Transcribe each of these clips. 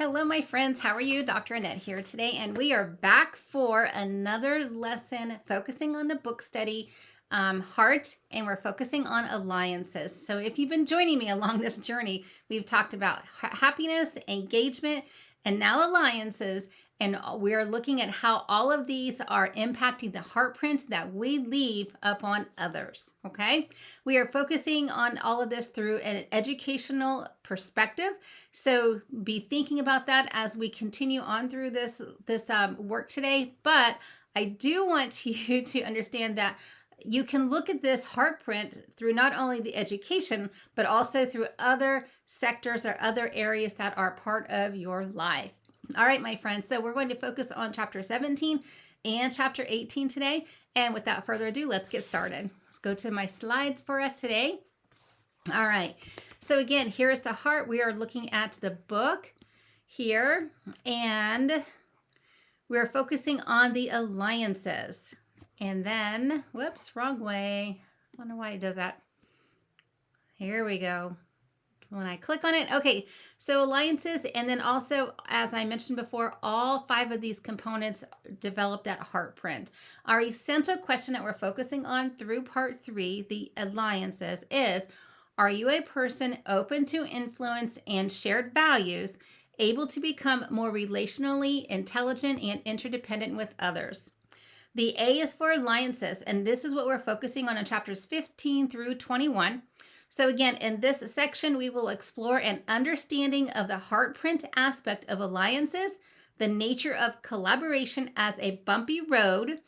Hello, my friends. How are you? Dr. Annette here today, and we are back for another lesson focusing on the book study Heart, and we're focusing on alliances. So, if you've been joining me along this journey, we've talked about happiness, engagement, and now alliances. And we're looking at how all of these are impacting the heart print that we leave upon others. Okay. We are focusing on all of this through an educational perspective. So be thinking about that as we continue on through this work today. But I do want you to understand that you can look at this heart print through not only the education, but also through other sectors or other areas that are part of your life. All right, my friends. So we're going to focus on chapter 17 and chapter 18 today. And without further ado, let's get started. Let's go to my slides for us today. All right. So again, here's the heart. We are looking at the book here, and we're focusing on the alliances. And then, whoops, wrong way. I wonder why it does that. Here we go. When I click on it, okay, so alliances, and then also, as I mentioned before, all 5 of these components develop that heart print. Our essential question that we're focusing on through part 3, the alliances, is: are you a person open to influence and shared values, able to become more relationally intelligent and interdependent with others? The A is for alliances, and this is what we're focusing on in chapters 15 through 21. So again, in this section, we will explore an understanding of the heart print aspect of alliances, the nature of collaboration as a bumpy road,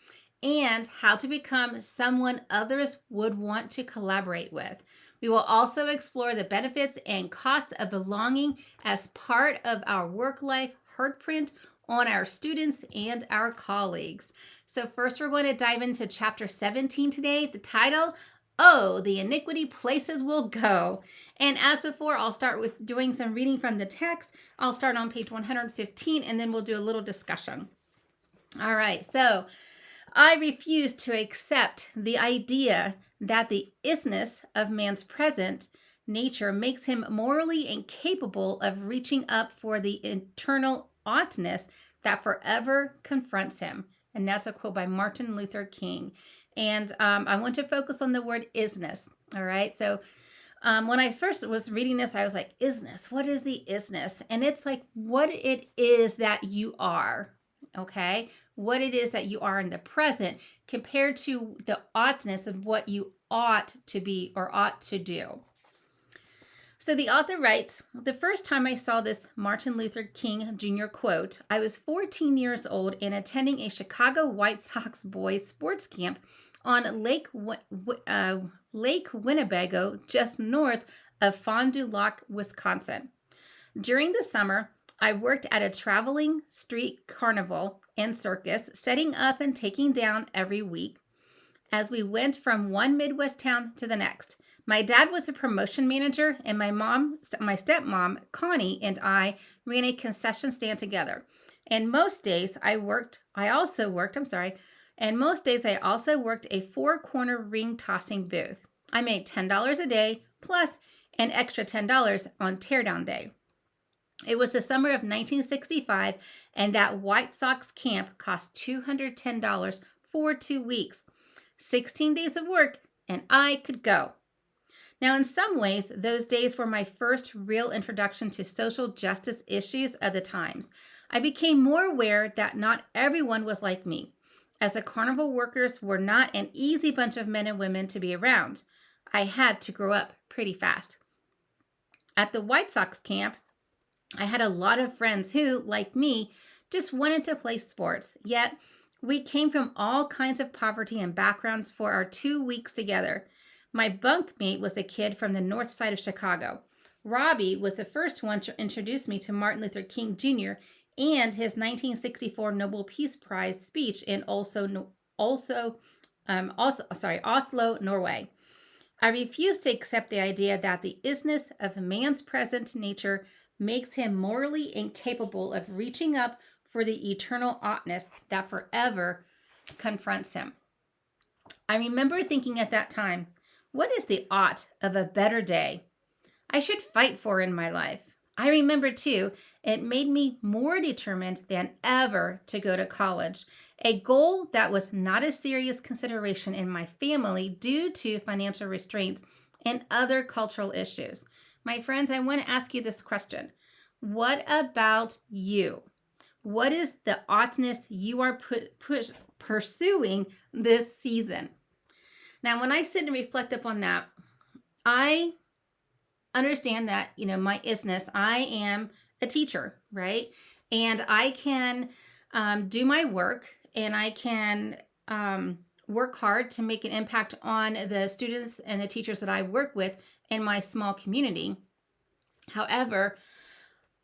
and how to become someone others would want to collaborate with. We will also explore the benefits and costs of belonging as part of our work life heart print on our students and our colleagues. So first, we're going to dive into chapter 17 today. The title: Oh, the iniquity places will go. And as before, I'll start with doing some reading from the text. I'll start on page 115, and then we'll do a little discussion. All right, so I refuse to accept the idea that the isness of man's present nature makes him morally incapable of reaching up for the eternal oughtness that forever confronts him. And that's a quote by Martin Luther King. And I want to focus on the word isness. All right. So when I first was reading this, I was like, isness, what is the isness? And it's like what it is that you are. Okay. What it is that you are in the present compared to the oughtness of what you ought to be or ought to do. So the author writes, the first time I saw this Martin Luther King Jr. quote, I was 14 years old and attending a Chicago White Sox boys sports camp on Lake Winnebago, just north of Fond du Lac, Wisconsin. During the summer, I worked at a traveling street carnival and circus, setting up and taking down every week as we went from one Midwest town to the next. My dad was the promotion manager, and my stepmom, Connie, and I ran a concession stand together. And most days I also worked a 4-corner ring tossing booth. I made $10 a day plus an extra $10 on teardown day. It was the summer of 1965, and that White Sox camp cost $210 for 2 weeks. 16 days of work, and I could go. Now, in some ways, those days were my first real introduction to social justice issues of the times. I became more aware that not everyone was like me, as the carnival workers were not an easy bunch of men and women to be around. I had to grow up pretty fast. At the White Sox camp, I had a lot of friends who, like me, just wanted to play sports, yet we came from all kinds of poverty and backgrounds for our 2 weeks together. My bunkmate was a kid from the north side of Chicago. Robbie was the first one to introduce me to Martin Luther King Jr. and his 1964 Nobel Peace Prize speech in Oslo, Norway. I refuse to accept the idea that the isness of man's present nature makes him morally incapable of reaching up for the eternal oughtness that forever confronts him. I remember thinking at that time, what is the ought of a better day I should fight for in my life? I remember too, it made me more determined than ever to go to college, a goal that was not a serious consideration in my family due to financial restraints and other cultural issues. My friends, I want to ask you this question. What about you? What is the oughtness you are pursuing this season? Now, when I sit and reflect upon that, I understand that, my isness, I am a teacher, right? And I can do my work, and I can work hard to make an impact on the students and the teachers that I work with in my small community. However,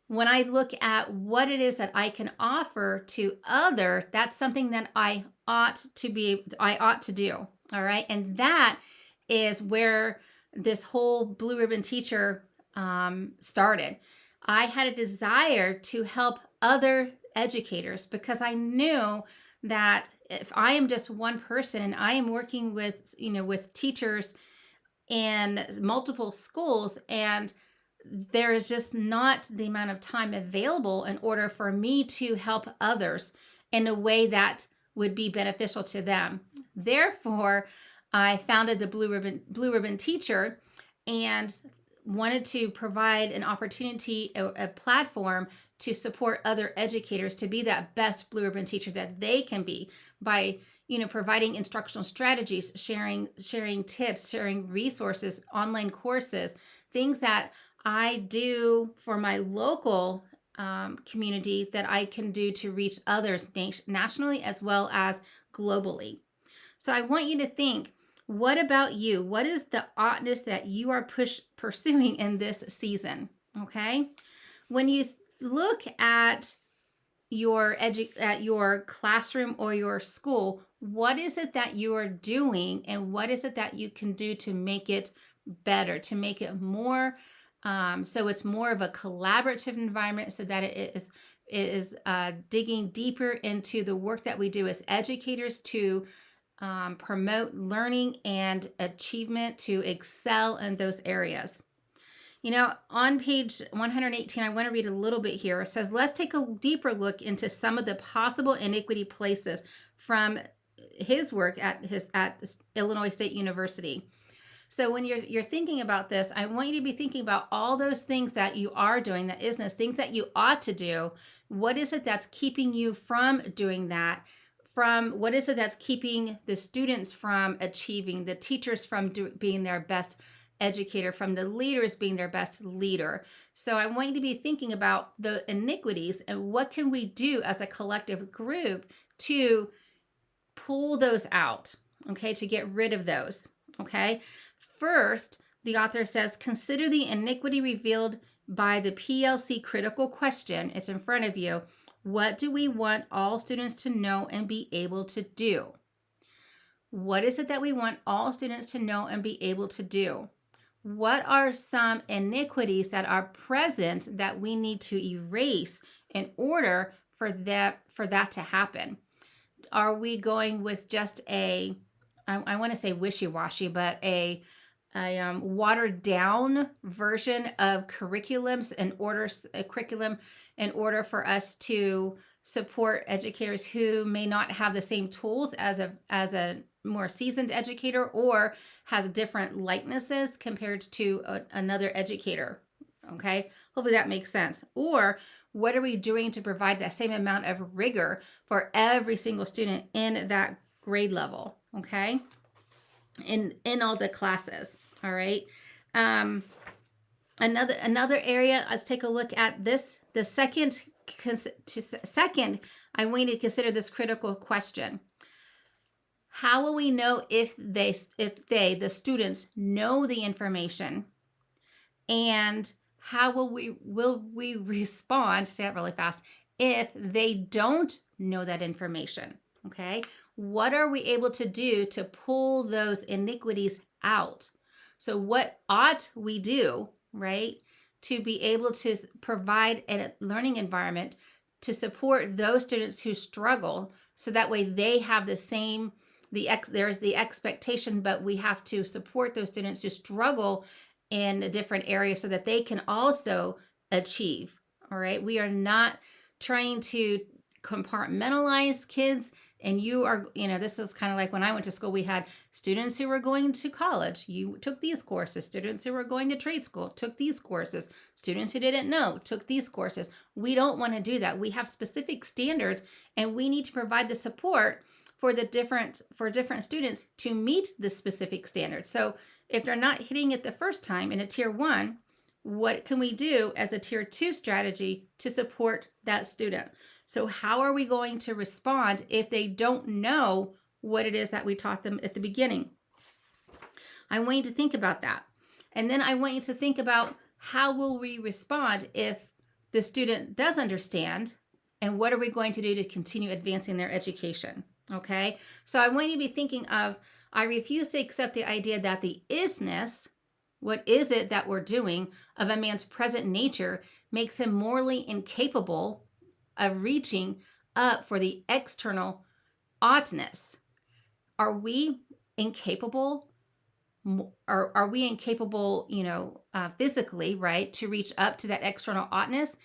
when I look at what it is that I can offer to other, that's something that I ought to do. All right. And that is where this whole Blue Ribbon Teacher started. I had a desire to help other educators because I knew that if I am just one person and I am working with teachers in multiple schools, and there is just not the amount of time available in order for me to help others in a way that would be beneficial to them. Therefore, I founded the Blue Ribbon Teacher and wanted to provide an opportunity, a platform to support other educators to be that best Blue Ribbon Teacher that they can be by providing instructional strategies, sharing tips, sharing resources, online courses, things that I do for my local community that I can do to reach others nationally as well as globally. So I want you to think, what about you? What is the oughtness that you are pursuing in this season? Okay. When you look at your classroom or your school, what is it that you are doing, and what is it that you can do to make it better, to make it more so it's more of a collaborative environment, so that it is digging deeper into the work that we do as educators to promote learning and achievement, to excel in those areas. On page 118, I want to read a little bit here. It says, let's take a deeper look into some of the possible iniquity places from his work at Illinois State University. So when you're thinking about this, I want you to be thinking about all those things that you are doing, that isness, things that you ought to do. What is it that's keeping you from doing that? What is it that's keeping the students from achieving, the teachers from being their best educator, from the leaders being their best leader? So I want you to be thinking about the iniquities and what can we do as a collective group to pull those out, okay, to get rid of those, okay? First, the author says, consider the iniquity revealed by the PLC critical question. It's in front of you. What do we want all students to know and be able to do? What is it that we want all students to know and be able to do? What are some iniquities that are present that we need to erase in order for that to happen? Are we going with just I want to say wishy-washy, but a watered down version of curriculum in order for us to support educators who may not have the same tools as a more seasoned educator, or has different likenesses compared to another educator? Okay, hopefully that makes sense. Or what are we doing to provide that same amount of rigor for every single student in that grade level? Okay, in all the classes. All right. Another area. Let's take a look at this. The second, I want you to consider this critical question. How will we know if the students know the information, and how will we respond, say that really fast, if they don't know that information? Okay. What are we able to do to pull those iniquities out? So what ought we do, right, to be able to provide a learning environment to support those students who struggle, so that way they have the same, there's the expectation, but we have to support those students who struggle in a different area so that they can also achieve. All right. We are not trying to compartmentalize kids. And you are, this is kind of like when I went to school, we had students who were going to college. You took these courses. Students who were going to trade school took these courses. Students who didn't know took these courses. We don't want to do that. We have specific standards, and we need to provide the support for different students to meet the specific standards. So if they're not hitting it the first time in a tier 1, what can we do as a tier 2 strategy to support that student? So how are we going to respond if they don't know what it is that we taught them at the beginning? I want you to think about that. And then I want you to think about how will we respond if the student does understand, and what are we going to do to continue advancing their education? Okay, so I want you to be thinking of, I refuse to accept the idea that the isness, what is it that we're doing, of a man's present nature makes him morally incapable of reaching up for the external oughtness. Are we incapable? Are we incapable, physically, right, to reach up to that external oughtness?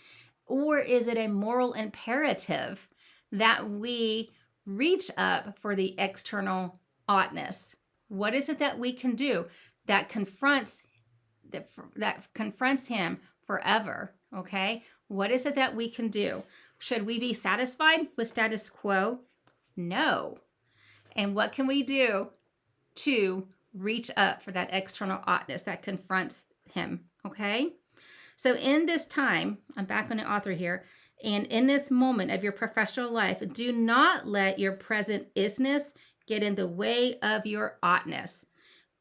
Or is it a moral imperative that we reach up for the external oughtness? What is it that we can do that confronts him forever? Okay, what is it that we can do? Should we be satisfied with status quo? No. And what can we do to reach up for that external oughtness that confronts him? Okay, so in this time, I'm back on the author here, and in this moment of your professional life, do not let your present isness get in the way of your oughtness.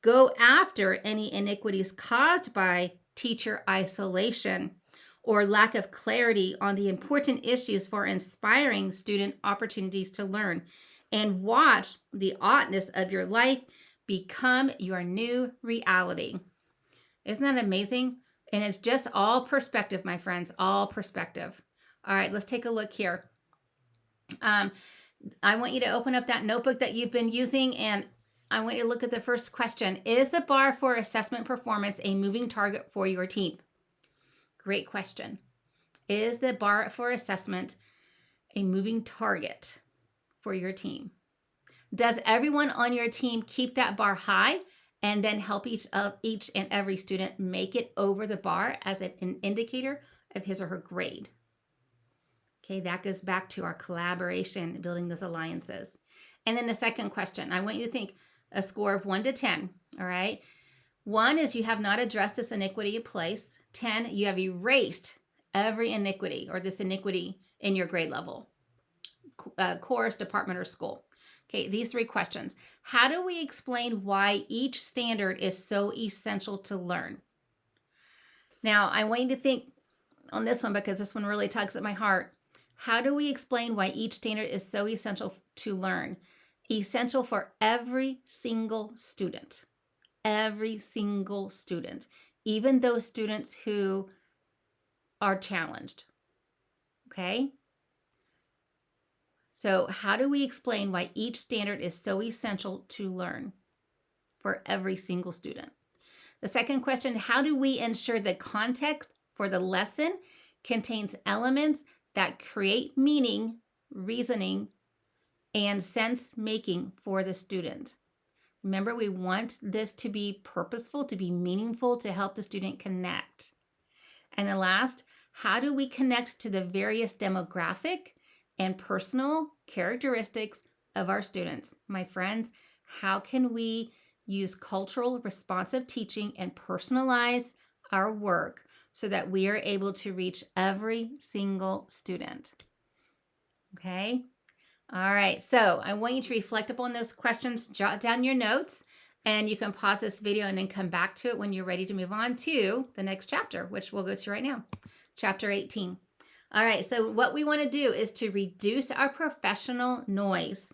Go after any iniquities caused by teacher isolation or lack of clarity on the important issues for inspiring student opportunities to learn, and watch the oughtness of your life become your new reality. Isn't that amazing? And it's just all perspective, my friends, all perspective. All right, let's take a look here. I want you to open up that notebook that you've been using, and I want you to look at the first question. Is the bar for assessment performance a moving target for your team? Great question. Is the bar for assessment a moving target for your team? Does everyone on your team keep that bar high and then help each and every student make it over the bar as an indicator of his or her grade? Okay, that goes back to our collaboration, building those alliances. And then the second question, I want you to think a score of 1 to 10, all right? 1 is you have not addressed this iniquity in place. 10, you have erased every iniquity or this iniquity in your grade level, course, department, or school. Okay, these 3 questions. How do we explain why each standard is so essential to learn? Now, I want you to think on this one because this one really tugs at my heart. How do we explain why each standard is so essential to learn? Essential for every single student. Every single student. Even those students who are challenged. Okay? So how do we explain why each standard is so essential to learn for every single student? The second question, how do we ensure the context for the lesson contains elements that create meaning, reasoning, and sense making for the student? Remember, we want this to be purposeful, to be meaningful, to help the student connect. And the last, how do we connect to the various demographic and personal characteristics of our students? My friends, how can we use cultural responsive teaching and personalize our work so that we are able to reach every single student? Okay. All right. So I want you to reflect upon those questions, jot down your notes, and you can pause this video and then come back to it when you're ready to move on to the next chapter, which we'll go to right now, chapter 18. All right. So what we want to do is to reduce our professional noise.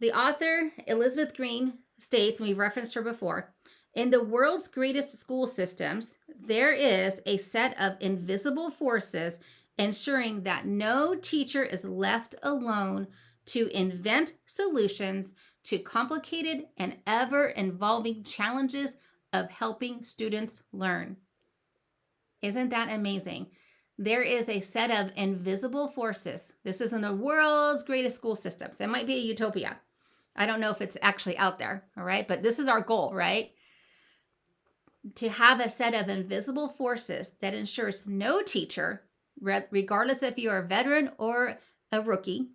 The author, Elizabeth Green, states, and we've referenced her before, in the world's greatest school systems, there is a set of invisible forces ensuring that no teacher is left alone to invent solutions to complicated and ever-evolving challenges of helping students learn. Isn't that amazing? There is a set of invisible forces. This is in the world's greatest school systems. It might be a utopia. I don't know if it's actually out there, all right? But this is our goal, right? To have a set of invisible forces that ensures no teacher, regardless if you're a veteran or a rookie,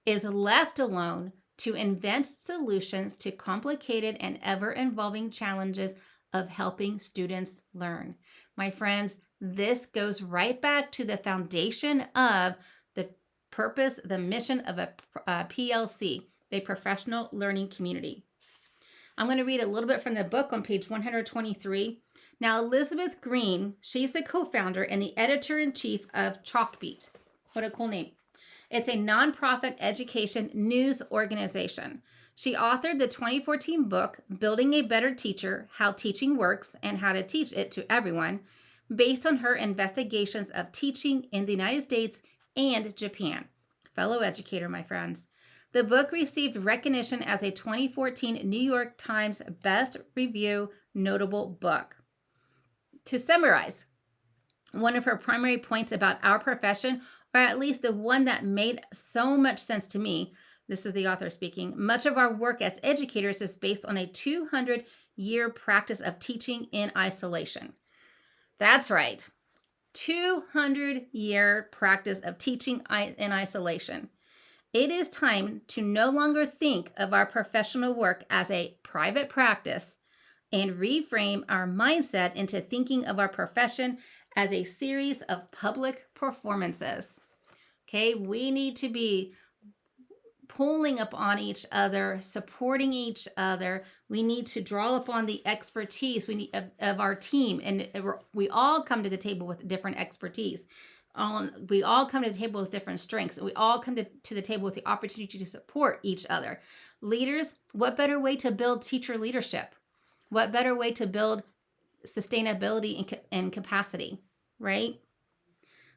is left alone to invent solutions to complicated and ever-evolving challenges of helping students learn. My friends, this goes right back to the foundation of the purpose, the mission of a PLC, the Professional Learning Community. I'm going to read a little bit from the book on page 123. Now, Elizabeth Green, she's the co-founder and the editor-in-chief of Chalkbeat. What a cool name. It's a nonprofit education news organization. She authored the 2014 book, Building a Better Teacher, How Teaching Works and How to Teach It to Everyone, based on her investigations of teaching in the United States and Japan. Fellow educator, my friends. The book received recognition as a 2014 New York Times Best Review Notable Book. To summarize, one of her primary points about our profession, or at least the one that made so much sense to me, this is the author speaking, much of our work as educators is based on a 200-year practice of teaching in isolation. That's right, 200-year practice of teaching in isolation. It is time to no longer think of our professional work as a private practice and reframe our mindset into thinking of our profession as a series of public performances. Okay, we need to be pulling upon each other, supporting each other. We need to draw upon the expertise of our team, and we all come to the table with different expertise. We all come to the table with different strengths. We all come to the table with the opportunity to support each other. Leaders, what better way to build teacher leadership? What better way to build sustainability and capacity, right?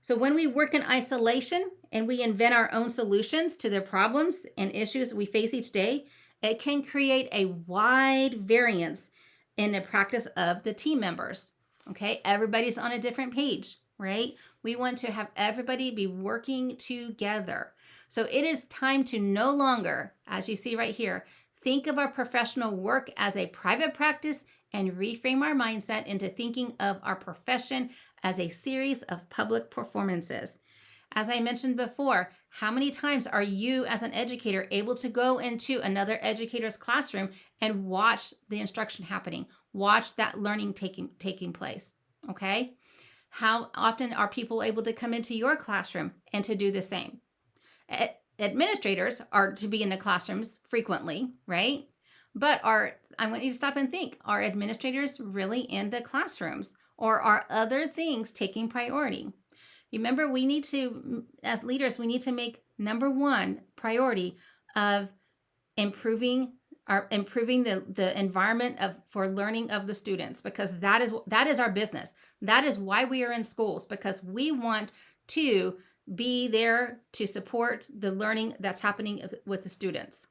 So when we work in isolation and we invent our own solutions to the problems and issues we face each day, it can create a wide variance in the practice of the team members. Okay, everybody's on a different page, right? We want to have everybody be working together. So it is time to no longer, as you see right here, think of our professional work as a private practice and reframe our mindset into thinking of our profession as a series of public performances. As I mentioned before, how many times are you as an educator able to go into another educator's classroom and watch the instruction happening, watch that learning taking place, okay? How often are people able to come into your classroom and to do the same? Administrators are to be in the classrooms frequently, right? But I want you to stop and think, are administrators really in the classrooms, or are other things taking priority? Remember, we need to, as leaders, we need to make number one priority of improving the environment for learning of the students, because that is our business. That is why we are in schools, because we want to be there to support the learning that's happening with the students.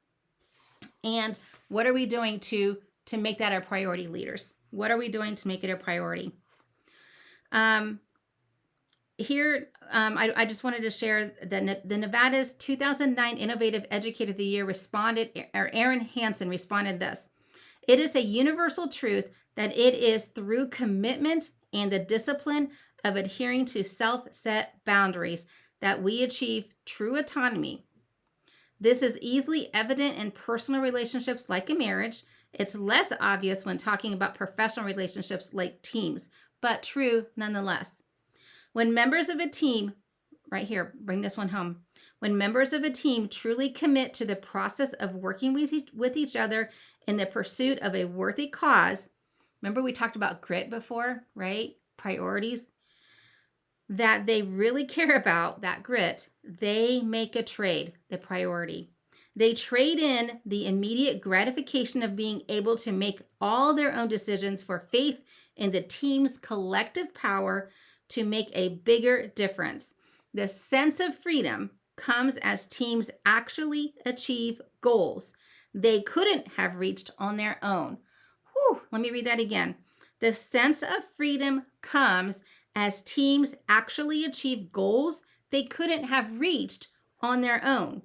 And what are we doing to make that a priority, leaders? What are we doing to make it a priority? I just wanted to share that the Nevada's 2009 Innovative Educator of the Year Erin Hansen responded this: "It is a universal truth that it is through commitment and the discipline of adhering to self-set boundaries that we achieve true autonomy. This is easily evident in personal relationships like a marriage. It's less obvious when talking about professional relationships like teams, but true nonetheless. When members of a team," right here, bring this one home, "when members of a team truly commit to the process of working with each other in the pursuit of a worthy cause," remember we talked about grit before, right? Priorities. "That they really care about, that grit, they make a trade, the priority. They trade in the immediate gratification of being able to make all their own decisions for faith in the team's collective power to make a bigger difference. The sense of freedom comes as teams actually achieve goals they couldn't have reached on their own." Whew, let me read that again. "The sense of freedom comes as teams actually achieve goals they couldn't have reached on their own.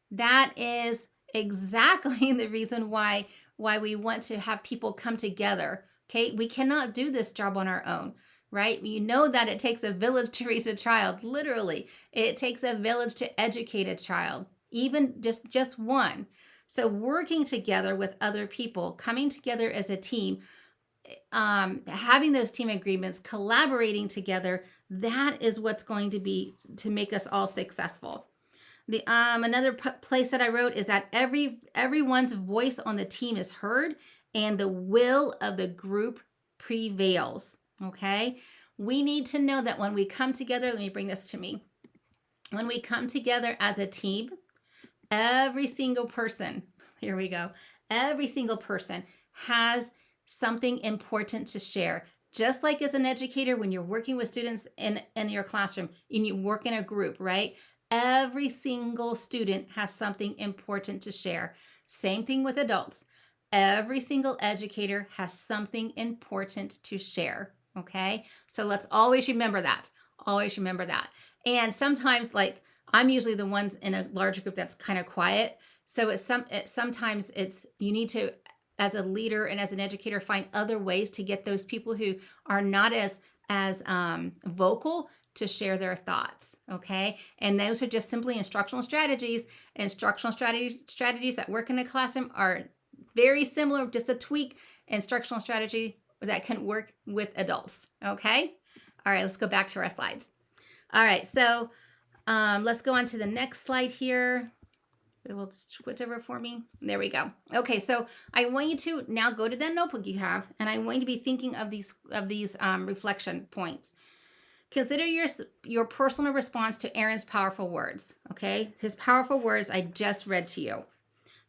That is exactly the reason why we want to have people come together. Okay, we cannot do this job on our own, right? You know that it takes a village to raise a child. Literally, it takes a village to educate a child, even just one. So working together with other people, coming together as a team, having those team agreements, collaborating together, that is what's going to be to make us all successful. The another place that I wrote is that everyone's voice on the team is heard and the will of the group prevails. Okay, we need to know that when we come together, let me bring this to me. When we come together as a team, every single person, here we go, every single person has something important to share. Just like as an educator, when you're working with students in your classroom and you work in a group, right? Every single student has something important to share. Same thing with adults. Every single educator has something important to share. Okay. So let's always remember that. Always remember that. And sometimes, like, I'm usually the ones in a larger group that's kind of quiet. So sometimes it's you need to, as a leader and as an educator, find other ways to get those people who are not as vocal to share their thoughts. Okay, and those are just simply instructional strategies. Instructional strategies that work in a classroom are very similar, just a tweak instructional strategy that can work with adults. Okay, all right, let's go back to our slides. All right, so let's go on to the next slide here. It will switch over for me. There we go. Okay, so I want you to now go to that notebook you have, and I want you to be thinking of these reflection points. Consider your personal response to Aaron's powerful words. Okay, his powerful words I just read to you.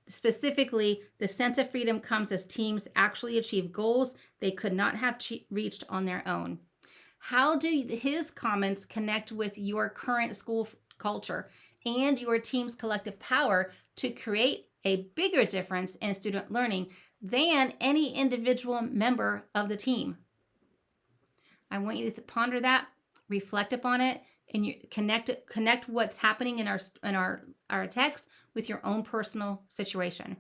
Specifically, the sense of freedom comes as teams actually achieve goals they could not have reached on their own. How do his comments connect with your current school culture and your team's collective power to create a bigger difference in student learning than any individual member of the team? I want you to ponder that, reflect upon it, and you connect what's happening in our text with your own personal situation.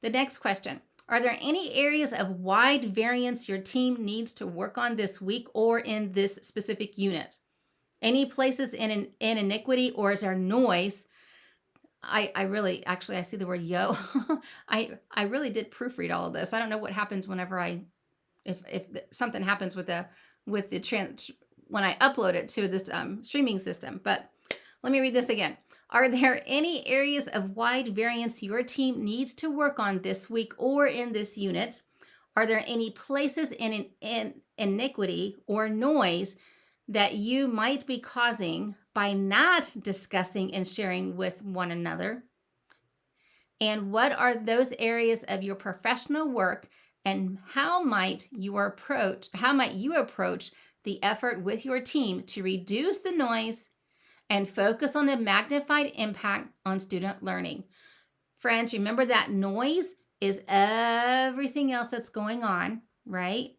The next question: are there any areas of wide variance your team needs to work on this week or in this specific unit? Any places in iniquity, or is there noise? I really, actually, I see the word yo. I really did proofread all of this. I don't know what happens whenever if something happens with the when I upload it to this streaming system. But let me read this again. Are there any areas of wide variance your team needs to work on this week or in this unit? Are there any places in iniquity or noise that you might be causing by not discussing and sharing with one another? And what are those areas of your professional work, and how might you approach the effort with your team to reduce the noise and focus on the magnified impact on student learning? Friends, remember that noise is everything else that's going on, right?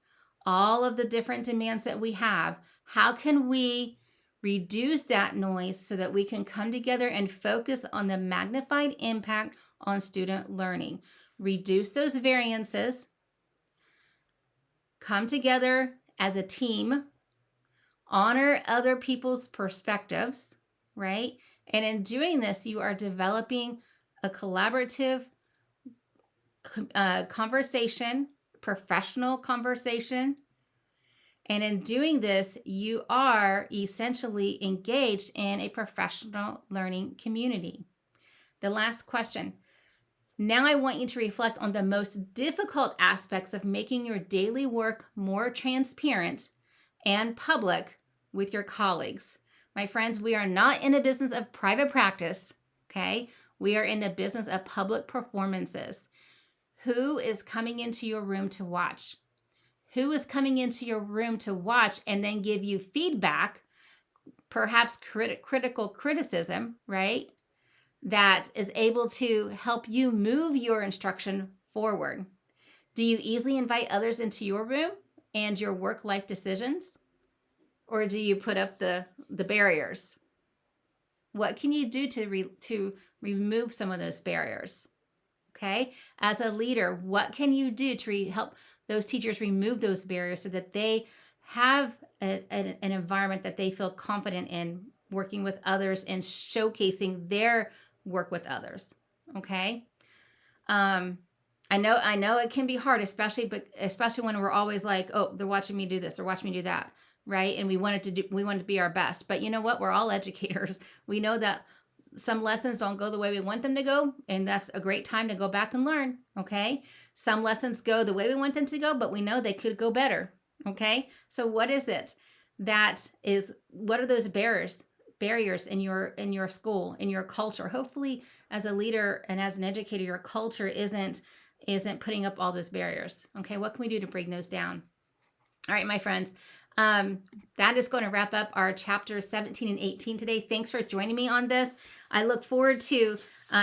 All of the different demands that we have. How can we reduce that noise so that we can come together and focus on the magnified impact on student learning? Reduce those variances, come together as a team, honor other people's perspectives, right? And in doing this, you are developing a collaborative conversation, professional conversation. And in doing this, you are essentially engaged in a professional learning community. The last question. Now I want you to reflect on the most difficult aspects of making your daily work more transparent and public with your colleagues. My friends, we are not in the business of private practice, okay? We are in the business of public performances. Who is coming into your room to watch? Who is coming into your room to watch and then give you feedback, perhaps critical criticism, right? That is able to help you move your instruction forward. Do you easily invite others into your room and your work-life decisions? or do you put up the barriers? What can you do to remove some of those barriers? Okay, as a leader, what can you do to help those teachers remove those barriers so that they have an environment that they feel confident in working with others and showcasing their work with others? Okay. um I know it can be hard, especially when we're always like, oh, they're watching me do this or watching me do that, right? And we wanted to be our best. But you know what? We're all educators. We know that some lessons don't go the way we want them to go, and that's a great time to go back and learn. Okay. Some lessons go the way we want them to go, but we know they could go better. Okay. So what is it what are those barriers in your school, in your culture? Hopefully, as a leader and as an educator, your culture isn't putting up all those barriers. Okay, what can we do to bring those down? All right, my friends, that is going to wrap up our chapters 17 and 18 today. Thanks for joining me on this. I look forward to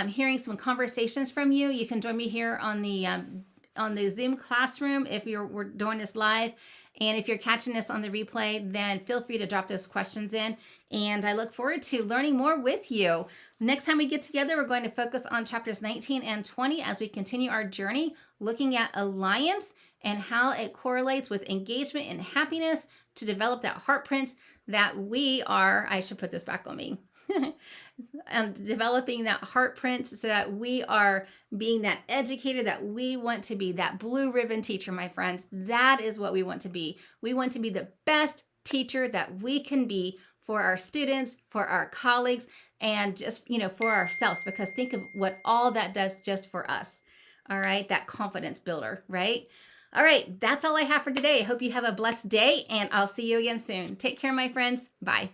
hearing some conversations from you. You can join me here on the Zoom classroom if we're doing this live. And if you're catching this on the replay, then feel free to drop those questions in. And I look forward to learning more with you. Next time we get together, we're going to focus on chapters 19 and 20 as we continue our journey looking at alliance and how it correlates with engagement and happiness to develop that heart print that we are. I should put this back on me. Developing that heart print so that we are being that educator that we want to be, that blue ribbon teacher, my friends. That is what we want to be. We want to be the best teacher that we can be for our students, for our colleagues, and just, for ourselves, because think of what all that does just for us. All right, that confidence builder, right? All right, that's all I have for today. I hope you have a blessed day, and I'll see you again soon. Take care, my friends. Bye.